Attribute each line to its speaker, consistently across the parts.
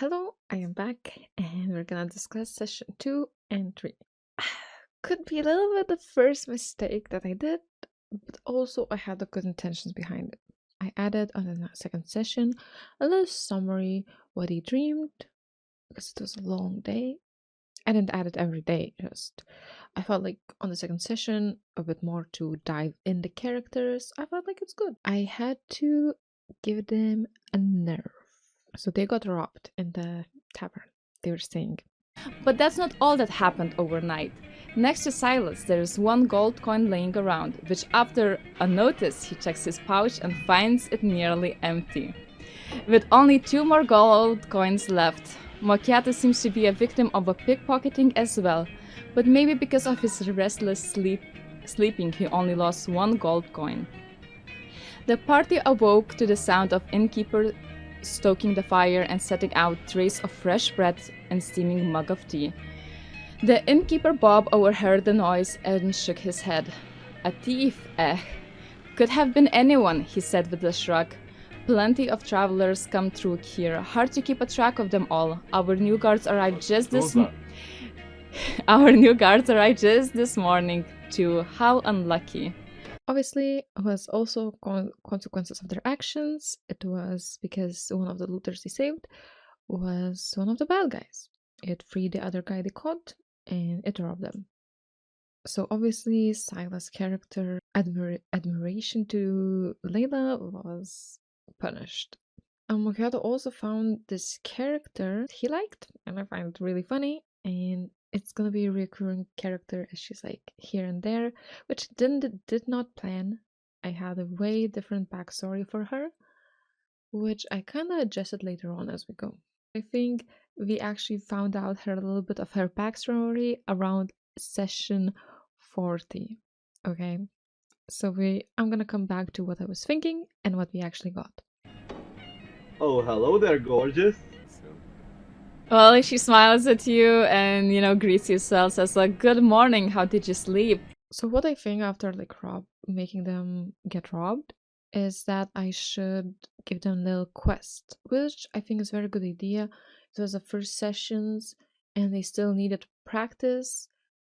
Speaker 1: Hello, I am back, and we're gonna discuss session 2 and 3. Could be a little bit the first mistake that I did, but also I had the good intentions behind it. I added on the second session a little summary what he dreamed because it was a long day. I didn't add it every day, just I felt like on the second session a bit more to dive in the characters. I felt like it's good. I had to give them a nerve. So they got robbed in the tavern they were staying.
Speaker 2: But that's not all that happened overnight. Next to Silas, there is one gold coin laying around, which after a notice he checks his pouch and finds it nearly empty. With only 2 more gold coins left, Macchiato seems to be a victim of a pickpocketing as well, but maybe because of his restless sleeping he only lost 1 gold coin. The party awoke to the sound of innkeeper stoking the fire and setting out trays of fresh bread and steaming mug of tea. The innkeeper Bob overheard the noise and shook his head. A thief, eh? Could have been anyone, he said with a shrug. Plenty of travelers come through here. Hard to keep a track of them all. Our new guards arrived just this morning too. How unlucky.
Speaker 1: Obviously, it was also consequences of their actions. It was because one of the looters they saved was one of the bad guys. It freed the other guy they caught and it robbed them. So obviously, Silas' character admiration to Layla was punished. And Macchiato also found this character he liked, and I find it really funny. And it's gonna be a recurring character as she's like here and there, which did not plan. I had a way different backstory for her, which I kind of adjusted later on as we go. I think we actually found out a little bit of her backstory around session 40. Okay, so I'm gonna come back to what I was thinking and what we actually got.
Speaker 3: Oh, hello there, gorgeous.
Speaker 2: Well, she smiles at you and, greets you, says, good morning, how did you sleep?
Speaker 1: So what I think after like making them get robbed is that I should give them a little quest, which I think is a very good idea. It was the first sessions and they still needed practice,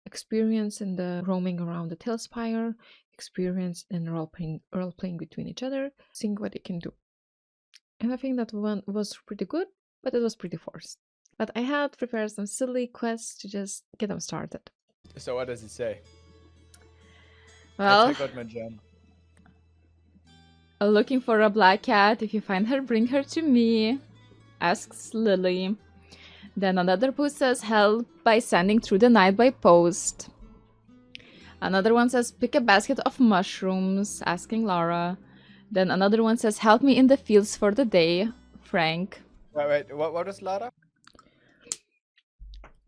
Speaker 1: experience in the roaming around the Tailspire, experience in role playing between each other, seeing what they can do. And I think that one was pretty good, but it was pretty forced. But I had prepared some silly quests to just get them started.
Speaker 4: So what does he say?
Speaker 2: Well,
Speaker 4: I take out my gem.
Speaker 2: Looking for a black cat. If you find her, bring her to me, asks Lily. Then another post says help by sending through the night by post. Another one says pick a basket of mushrooms, asking Laura. Then another one says help me in the fields for the day, Frank.
Speaker 4: Wait, what was Lara?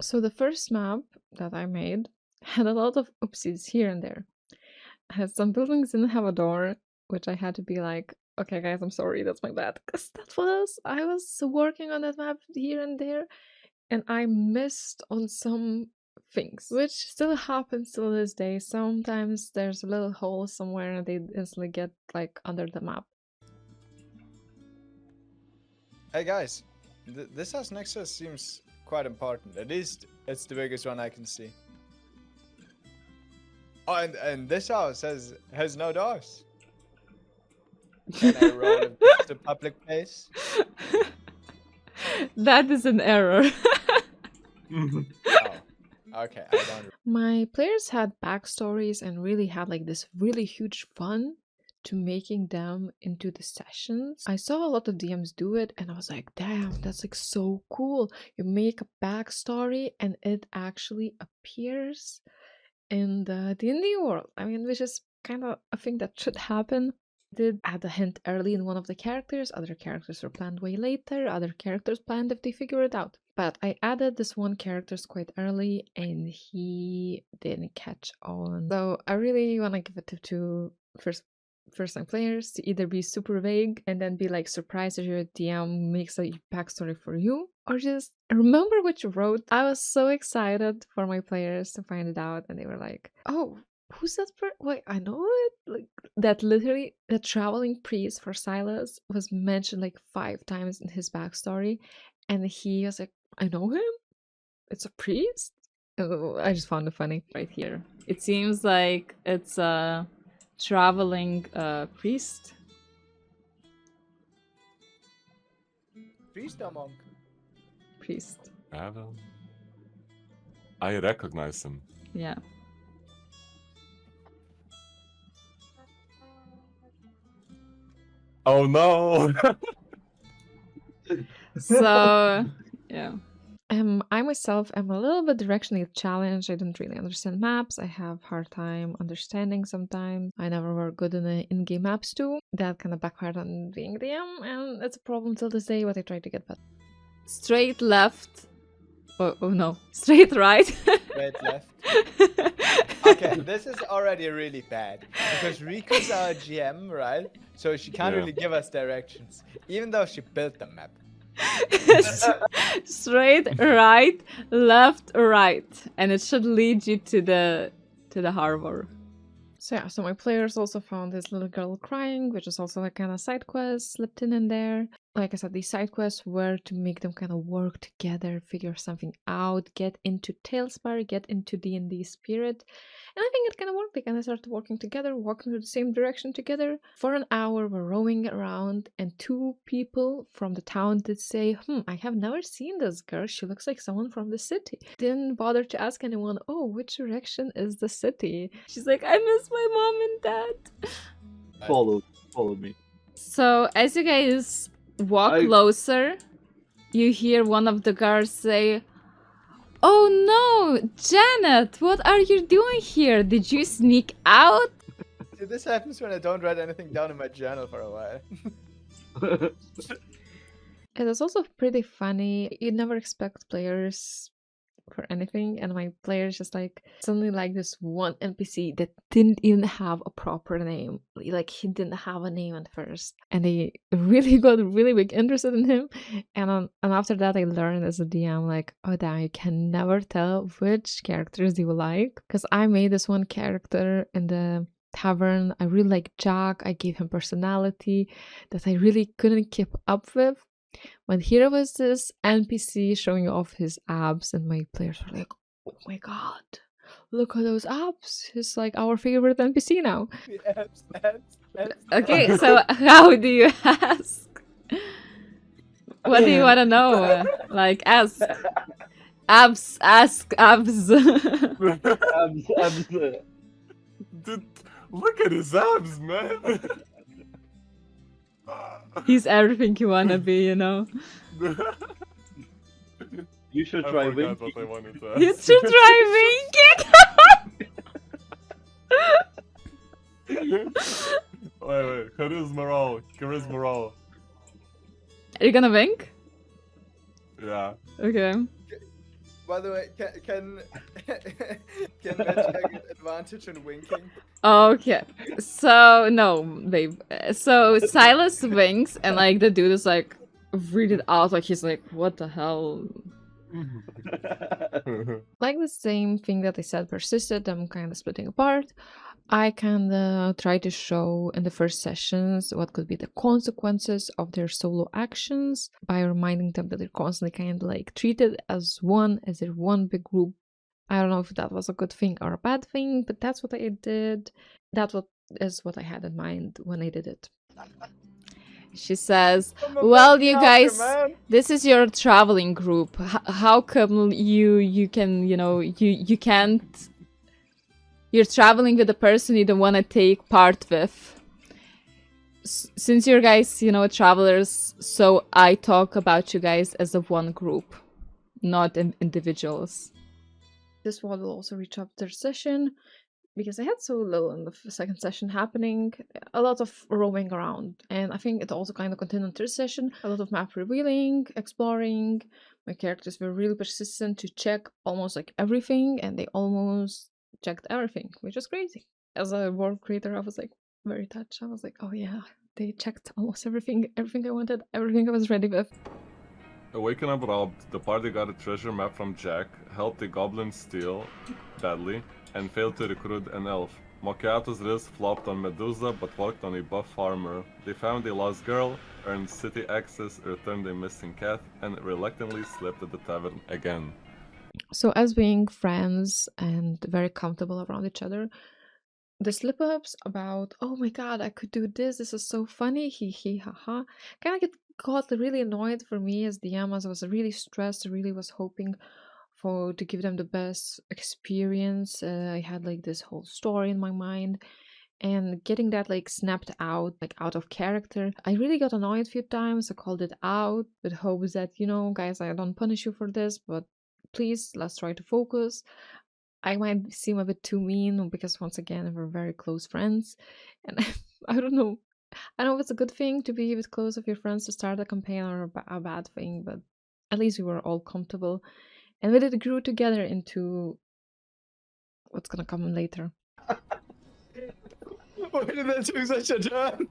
Speaker 1: So the first map that I made had a lot of oopsies here and there. Some buildings didn't have a door, which I had to be like, okay guys, I'm sorry, that's my bad. Because I was working on that map here and there, and I missed on some things, which still happens to this day. Sometimes there's a little hole somewhere and they instantly get like under the map.
Speaker 4: Hey guys, this house next to us seems quite important. At least it's the biggest one I can see. Oh, and this house has no doors. Can I roll if it's a public place?
Speaker 2: That is an error.
Speaker 4: Oh, okay, I don't.
Speaker 1: My players had backstories and really had like this really huge fun to making them into the sessions. I saw a lot of DMs do it and I was like, damn, that's like so cool. You make a backstory and it actually appears in the D&D world. I mean, which is kind of a thing that should happen. I did add a hint early in one of the characters. Other characters were planned way later. Other characters planned if they figure it out. But I added this one character quite early and he didn't catch on. So I really want to give it to first-time players to either be super vague and then be like surprised if your DM makes a backstory for you, or just remember what you wrote. I was so excited for my players to find it out and they were like, oh, who's that wait, I know it. Like that, literally the traveling priest for Silas was mentioned like 5 times in his backstory, And he was like, I know him? It's a priest? I just found it funny.
Speaker 2: Right here. It seems like it's a traveling priest.
Speaker 4: Priest or monk?
Speaker 2: Priest.
Speaker 5: Adam. I recognize him.
Speaker 2: Yeah.
Speaker 5: Oh no!
Speaker 2: So, yeah.
Speaker 1: I myself am a little bit directionally challenged. I don't really understand maps. I have hard time understanding sometimes. I never were good in the in-game maps too. That kind of backfired on being DM, and it's a problem till this day, but I try to get better.
Speaker 2: Straight left. Oh no. Straight right.
Speaker 4: Right, left. Okay, this is already really bad because Riku's our GM, right? So she can't
Speaker 5: Yeah.
Speaker 4: really give us directions, even though she built the map.
Speaker 2: Straight right, left right, and it should lead you to the harbor.
Speaker 1: So yeah, so my players also found this little girl crying, which is also like kind of side quest slipped in there. Like I said, these side quests were to make them kind of work together, figure something out, get into Tailspire, get into D&D spirit. And I think it kind of worked. They kind of started working together, walking to the same direction together. For an hour, we're roaming around, and two people from the town did say, I have never seen this girl. She looks like someone from the city. Didn't bother to ask anyone, oh, which direction is the city?
Speaker 2: She's like, I miss my mom and dad.
Speaker 3: Follow me.
Speaker 2: So as you guys walk
Speaker 3: I-
Speaker 2: closer, you hear one of the guards say, "Oh no, Janet, what are you doing here? Did you sneak out?"
Speaker 4: See, this happens when I don't write anything down in my journal for a while.
Speaker 1: It is also pretty funny. You never expect players for anything, and my players just like suddenly like this one NPC that didn't even have a proper name. Like he didn't have a name at first, and they really got really big interested in him. And after that, I learned as a DM like, oh damn, you can never tell which characters you like, because I made this one character in the tavern. I really like Jack. I gave him personality that I really couldn't keep up with. When here was this NPC showing off his abs, and my players were like, oh my god, look at those abs. He's like our favorite NPC now.
Speaker 4: Abs.
Speaker 2: Okay, so how do you ask? What do you want to know? Like, ask. Ask abs.
Speaker 3: Abs.
Speaker 5: Dude, look at his abs, man!
Speaker 2: He's everything you want to be, you know?
Speaker 3: You should
Speaker 5: I
Speaker 3: try
Speaker 5: forgot
Speaker 3: winking.
Speaker 5: what I wanted to ask.
Speaker 2: You should try winking!
Speaker 5: Wait, charisma roll.
Speaker 2: Are you gonna wink?
Speaker 5: Yeah.
Speaker 2: Okay.
Speaker 4: By the way, can Magic get advantage in winking?
Speaker 2: Okay. So, no, babe. So, Silas winks, and like the dude is like, read it out. Like, he's like, what the hell?
Speaker 1: Like the same thing that I said persisted, them kind of splitting apart. I kind of try to show in the first sessions what could be the consequences of their solo actions by reminding them that they're constantly kind of like treated as they're one big group. I don't know if that was a good thing or a bad thing, but that's what I did. Is what I had in mind when I did it.
Speaker 2: She says,
Speaker 4: I'm a
Speaker 2: well,
Speaker 4: fucking
Speaker 2: you
Speaker 4: actor,
Speaker 2: guys,
Speaker 4: man.
Speaker 2: this is your traveling group. How come you can, you can't... You're traveling with a person you don't want to take part with. Since you're guys, travelers, so I talk about you guys as a one group, not individuals.
Speaker 1: This one will also reach up their session because I had so little in the second session happening, a lot of roaming around. And I think it also kind of continued in third session, a lot of map revealing, exploring. My characters were really persistent to check almost like everything, and they almost checked everything, which was crazy. As a world creator, I was like very touched. I was like, oh yeah, they checked almost everything I wanted, everything I was ready with.
Speaker 5: Awaken up robbed, the party got a treasure map from Jack, helped the goblin steal badly, and failed to recruit an elf. Macchiato's wrist flopped on Medusa but worked on a buff armor. They found a lost girl, earned city access, returned a missing cat, and reluctantly slept at the tavern again.
Speaker 1: So, as being friends and very comfortable around each other, the slip ups about, oh my god, I could do this is so funny, hee hee haha, kind of got really annoyed for me as DM, as I was really stressed, I really was hoping to give them the best experience. I had like this whole story in my mind, and getting that like snapped out, like out of character, I really got annoyed a few times. I called it out with hopes that, guys, I don't punish you for this, but please, let's try to focus. I might seem a bit too mean because once again we're very close friends, and I don't know. I know it's a good thing to be with close of your friends to start a campaign, or a bad thing, but at least we were all comfortable, and we did grew together into what's gonna come later.
Speaker 4: Why did that take such a turn?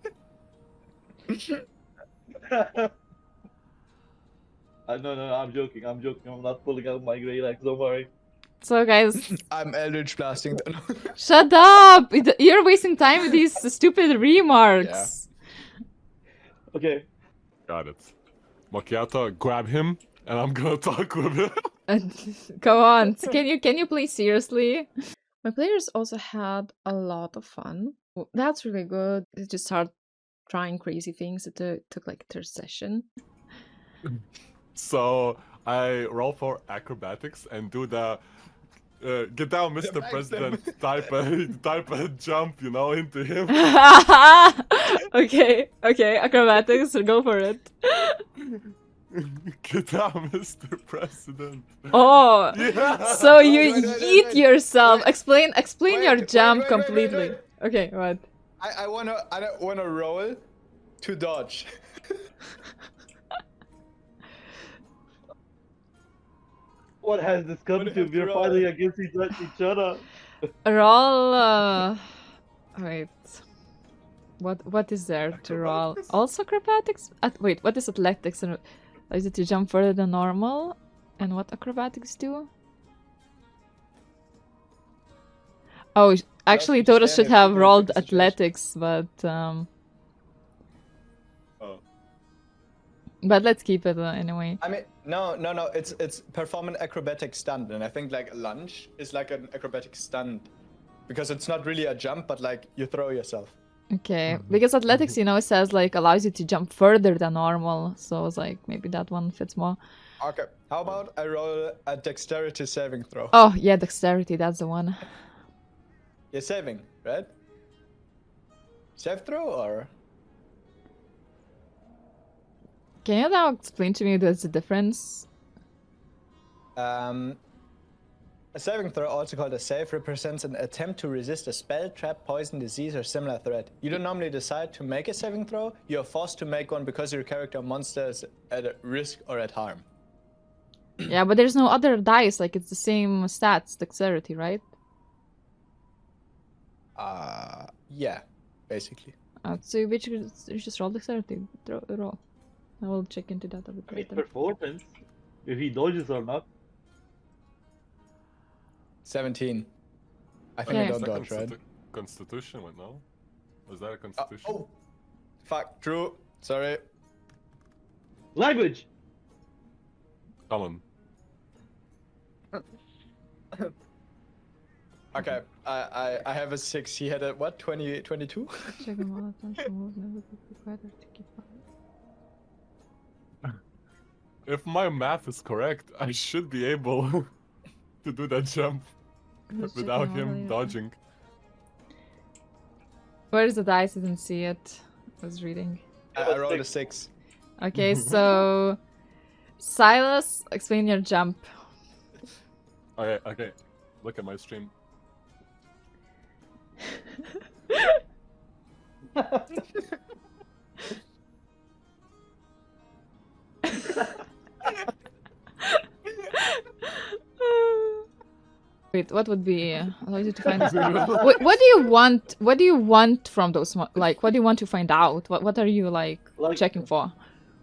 Speaker 3: No, I'm joking. I'm not pulling out my great axe. Don't worry.
Speaker 2: So, guys,
Speaker 4: I'm Eldritch blasting.
Speaker 2: shut up! You're wasting time with these stupid remarks.
Speaker 3: Okay.
Speaker 5: Got it. Macchiato, grab him, and I'm gonna talk with him.
Speaker 2: Come on, can you please seriously?
Speaker 1: My players also had a lot of fun. That's really good. They just start trying crazy things. It took like their session.
Speaker 5: So I roll for acrobatics and do the get down, Mr. President. Type a jump, into him.
Speaker 2: Okay, acrobatics, go for it.
Speaker 5: Get down, Mr. President.
Speaker 2: Oh,
Speaker 5: Yeah.
Speaker 2: so you
Speaker 4: Wait,
Speaker 2: yeet yourself. Explain your
Speaker 4: Wait,
Speaker 2: jump
Speaker 4: wait,
Speaker 2: completely.
Speaker 4: wait.
Speaker 2: Okay, what?
Speaker 4: I wanna roll to dodge.
Speaker 3: What has this come
Speaker 4: What
Speaker 3: to?
Speaker 4: have
Speaker 3: We're
Speaker 4: you
Speaker 3: fighting
Speaker 4: rolled?
Speaker 3: against each other.
Speaker 2: Roll. Wait. What is there to roll?
Speaker 5: Acrobatics?
Speaker 2: Also acrobatics? Wait, what is athletics? And is it to jump further than normal? And what acrobatics do? Oh, actually,
Speaker 4: Just
Speaker 2: Total
Speaker 4: stand
Speaker 2: should
Speaker 4: if
Speaker 2: have
Speaker 4: you're in a
Speaker 2: rolled
Speaker 4: tricky situation.
Speaker 2: athletics,
Speaker 5: Oh.
Speaker 2: but let's keep it anyway.
Speaker 4: I mean, no. It's perform an acrobatic stunt, and I think like a lunge is like an acrobatic stunt because it's not really a jump, but like you throw yourself.
Speaker 2: Okay, because athletics, it says like allows you to jump further than normal, so I was like, maybe that one fits more.
Speaker 4: Okay. How about I roll a dexterity saving throw?
Speaker 2: Oh yeah, dexterity, that's the one.
Speaker 4: You're saving, right? Save throw or?
Speaker 2: Can you now explain to me what's the difference?
Speaker 4: A saving throw, also called a save, represents an attempt to resist a spell, trap, poison, disease, or similar threat. You don't normally decide to make a saving throw. You're forced to make one because your character or monster is at risk or at harm.
Speaker 2: Yeah, but there's no other dice, like it's the same stats, dexterity, right?
Speaker 4: Yeah, basically.
Speaker 2: So you basically just roll dexterity, roll. I will check into that a bit
Speaker 3: I mean,
Speaker 2: later.
Speaker 3: performance. If he dodges or not.
Speaker 4: 17. I think
Speaker 2: Okay.
Speaker 4: I don't
Speaker 5: Is that
Speaker 4: dodge, right?
Speaker 5: Constitution? Wait, no. Was that a Constitution?
Speaker 4: Oh, fuck, true. Sorry.
Speaker 3: Language!
Speaker 5: Come on.
Speaker 4: Okay, I have a 6. He had a what? 22?
Speaker 2: Check them all at once, move, never be prepared to keep up.
Speaker 5: If my math is correct, I should be able to do that jump
Speaker 2: Let's check
Speaker 5: without
Speaker 2: them all
Speaker 5: him
Speaker 2: later.
Speaker 5: dodging.
Speaker 2: Where is the dice? I didn't see it. I was reading.
Speaker 4: I rolled a 6.
Speaker 2: Okay, so Silas, explain your jump.
Speaker 5: Okay. Look at my stream.
Speaker 2: Wait, what would be allows you to find? What do you want? What do you want from those? Like, what do you want to find out? What are you like checking for?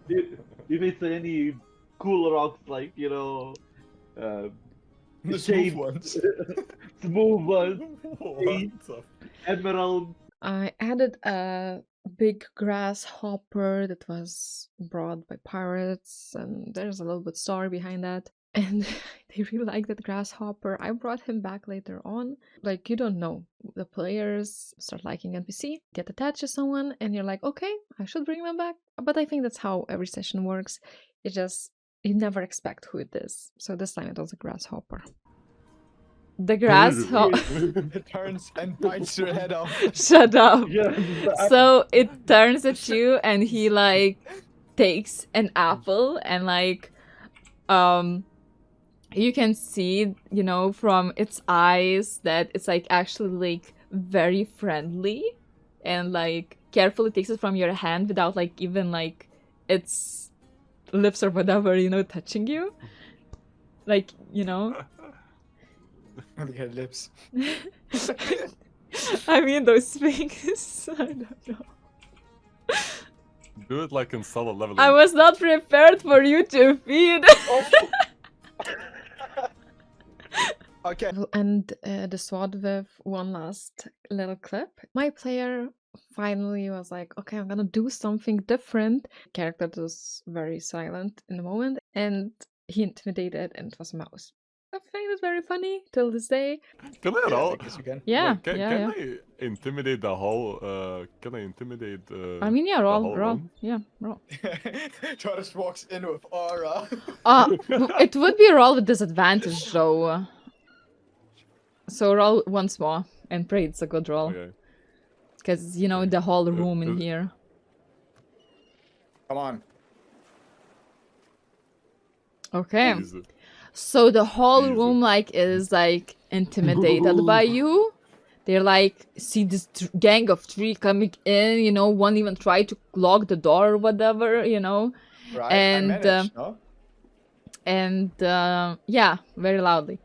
Speaker 3: If it's any cool rocks, like,
Speaker 4: The
Speaker 3: Shade.
Speaker 4: smooth ones.
Speaker 3: Smooth ones.
Speaker 5: What the
Speaker 3: Emerald.
Speaker 1: I added a big grasshopper that was brought by pirates, and there's a little bit story behind that. And they really like that grasshopper. I brought him back later on. Like, you don't know. The players start liking NPC, get attached to someone, and you're like, okay, I should bring them back. But I think that's how every session works. It just, you never expect who it is. So this time it was a grasshopper.
Speaker 2: The grasshopper.
Speaker 4: It turns and bites your head off.
Speaker 2: Shut up.
Speaker 3: Yeah.
Speaker 2: So it turns at you and he like takes an apple and like you can see, you know, from its eyes that it's like actually like very friendly and like carefully takes it from your hand without like even like its lips or whatever, you know, touching you. Like, you know.
Speaker 4: Look at her lips.
Speaker 2: I mean those things. I don't know.
Speaker 5: Do it like in solo leveling.
Speaker 2: I was not prepared for you to feed.
Speaker 4: Okay.
Speaker 1: We'll end the SWAT with one last little clip. My player finally was like, okay, I'm gonna do something different. Character was very silent in the moment, and he intimidated, and it was a mouse. I find it very funny till this day.
Speaker 5: Can I at
Speaker 4: Yeah,
Speaker 5: all?
Speaker 4: I guess you can.
Speaker 2: Yeah,
Speaker 5: Wait, can
Speaker 2: yeah.
Speaker 5: I intimidate the whole? Can I intimidate?
Speaker 2: I mean, yeah,
Speaker 5: the
Speaker 2: roll,
Speaker 5: whole
Speaker 2: roll.
Speaker 5: room?
Speaker 2: Yeah, roll.
Speaker 4: Joris walks in with aura.
Speaker 2: It would be a roll with disadvantage though. So roll once more and pray it's a good roll.
Speaker 5: Okay.
Speaker 2: Because, you know, the whole room in here.
Speaker 4: Come on.
Speaker 2: Okay.
Speaker 5: Easy.
Speaker 2: So the whole
Speaker 5: Easy.
Speaker 2: room like is like intimidated by you. They're like see this gang of three coming in, you know, one even try to lock the door or whatever, you know.
Speaker 4: Right.
Speaker 2: And,
Speaker 4: I managed, no?
Speaker 2: And yeah, very loudly.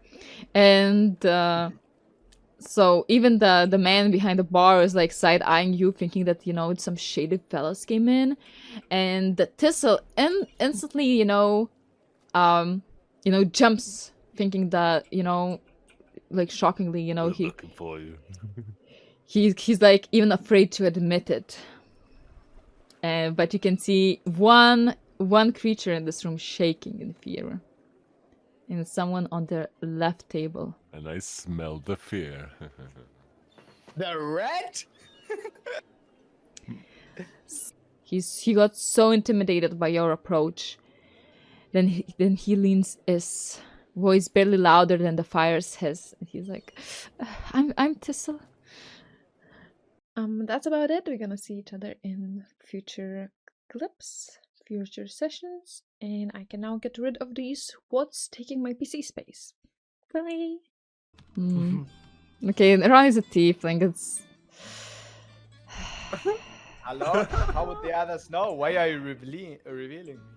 Speaker 2: And so even the man behind the bar is like side-eyeing you, thinking that, you know, some shady fellas came in. And the Thistle instantly, you know, jumps, thinking that, you know, like shockingly, you know,
Speaker 5: They're looking for you.
Speaker 2: he's like even afraid to admit it. But you can see one creature in this room shaking in fear. And it's someone on the left table.
Speaker 5: And I smell the fear.
Speaker 4: The rat?
Speaker 2: He got so intimidated by your approach. Then he leans, his voice barely louder than the fire's hiss. And he's like, I'm Thistle.
Speaker 1: That's about it. We're gonna see each other in future clips, future sessions, and I can now get rid of these what's taking my PC space. Bye.
Speaker 2: Okay, Ron is a tiefling. It's
Speaker 4: Hello? How would the others know? Why are you revealing me?